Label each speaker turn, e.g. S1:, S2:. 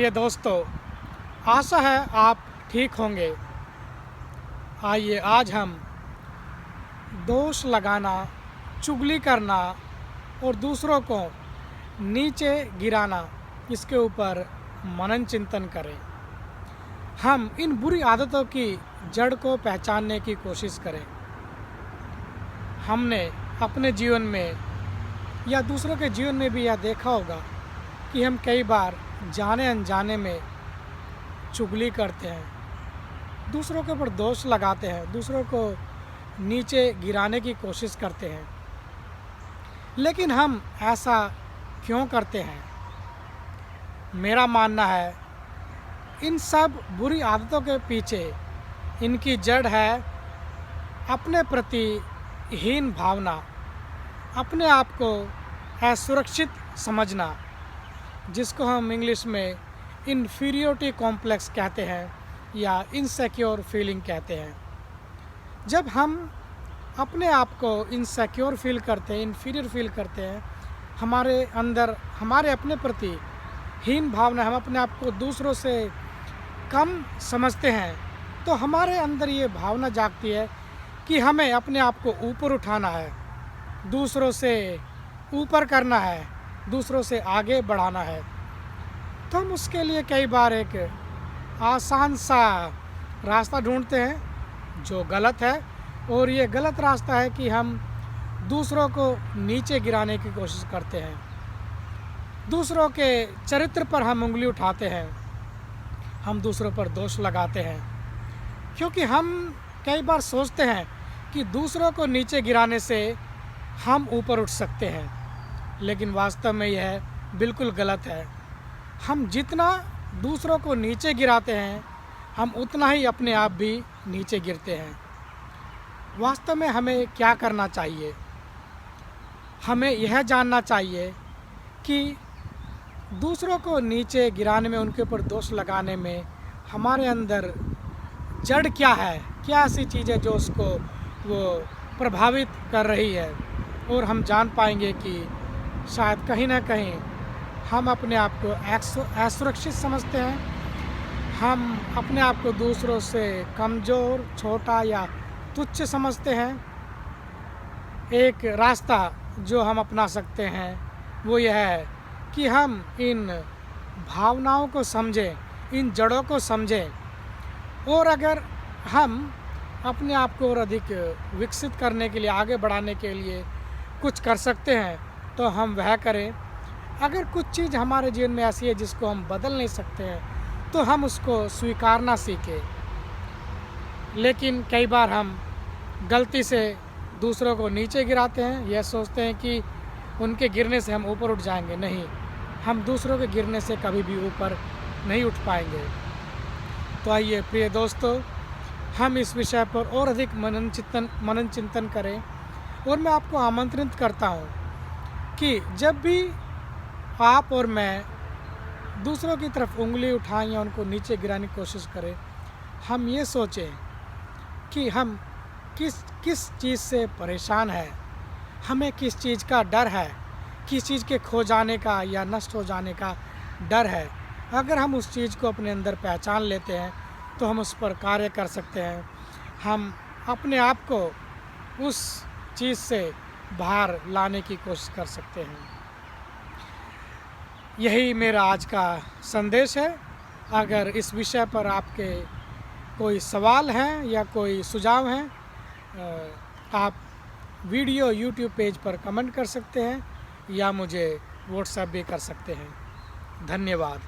S1: प्रिय दोस्तों, आशा है आप ठीक होंगे। आइए आज हम दोष लगाना, चुगली करना और दूसरों को नीचे गिराना, इसके ऊपर मनन चिंतन करें। हम इन बुरी आदतों की जड़ को पहचानने की कोशिश करें। हमने अपने जीवन में या दूसरों के जीवन में भी यह देखा होगा कि हम कई बार जाने अनजाने में चुगली करते हैं, दूसरों के ऊपर दोष लगाते हैं, दूसरों को नीचे गिराने की कोशिश करते हैं। लेकिन हम ऐसा क्यों करते हैं? मेरा मानना है इन सब बुरी आदतों के पीछे इनकी जड़ है अपने प्रति हीन भावना, अपने आप को असुरक्षित समझना, जिसको हम इंग्लिश में इन्फीरियोरिटी कॉम्प्लेक्स कहते हैं या इनसिक्योर फीलिंग कहते हैं। जब हम अपने आप को इनसिक्योर फील करते हैं, इन्फीरियर फील करते हैं, हमारे अंदर हमारे अपने प्रति हीन भावना, हम अपने आप को दूसरों से कम समझते हैं, तो हमारे अंदर ये भावना जागती है कि हमें अपने आप को ऊपर उठाना है, दूसरों से ऊपर करना है, दूसरों से आगे बढ़ाना है। तो हम उसके लिए कई बार एक आसान सा रास्ता ढूंढते हैं जो गलत है, और ये गलत रास्ता है कि हम दूसरों को नीचे गिराने की कोशिश करते हैं, दूसरों के चरित्र पर हम उंगली उठाते हैं, हम दूसरों पर दोष लगाते हैं, क्योंकि हम कई बार सोचते हैं कि दूसरों को नीचे गिराने से हम ऊपर उठ सकते हैं, लेकिन वास्तव में यह बिल्कुल गलत है। हम जितना दूसरों को नीचे गिराते हैं, हम उतना ही अपने आप भी नीचे गिरते हैं। वास्तव में हमें क्या करना चाहिए? हमें यह जानना चाहिए कि दूसरों को नीचे गिराने में, उनके ऊपर दोष लगाने में हमारे अंदर जड़ क्या है, क्या ऐसी चीज़ है जो उसको वो प्रभावित कर रही है, और हम जान पाएंगे कि शायद कहीं ना कहीं हम अपने आप को असुरक्षित समझते हैं, हम अपने आप को दूसरों से कमज़ोर, छोटा या तुच्छ समझते हैं। एक रास्ता जो हम अपना सकते हैं वो यह है कि हम इन भावनाओं को समझें, इन जड़ों को समझें, और अगर हम अपने आप को और अधिक विकसित करने के लिए, आगे बढ़ाने के लिए कुछ कर सकते हैं तो हम वह करें। अगर कुछ चीज़ हमारे जीवन में ऐसी है जिसको हम बदल नहीं सकते हैं तो हम उसको स्वीकारना सीखें। लेकिन कई बार हम गलती से दूसरों को नीचे गिराते हैं, यह सोचते हैं कि उनके गिरने से हम ऊपर उठ जाएंगे। नहीं, हम दूसरों के गिरने से कभी भी ऊपर नहीं उठ पाएंगे। तो आइए प्रिय दोस्तों, हम इस विषय पर और अधिक मनन चिंतन करें, और मैं आपको आमंत्रित करता हूँ कि जब भी आप और मैं दूसरों की तरफ उंगली उठाएं या उनको नीचे गिराने की कोशिश करें, हम ये सोचें कि हम किस चीज़ से परेशान है, हमें किस चीज़ का डर है, किस चीज़ के खो जाने का या नष्ट हो जाने का डर है। अगर हम उस चीज़ को अपने अंदर पहचान लेते हैं तो हम उस पर कार्य कर सकते हैं, हम अपने आप को उस चीज़ से बाहर लाने की कोशिश कर सकते हैं। यही मेरा आज का संदेश है। अगर इस विषय पर आपके कोई सवाल हैं या कोई सुझाव हैं, आप वीडियो यूट्यूब पेज पर कमेंट कर सकते हैं या मुझे व्हाट्सएप भी कर सकते हैं। धन्यवाद।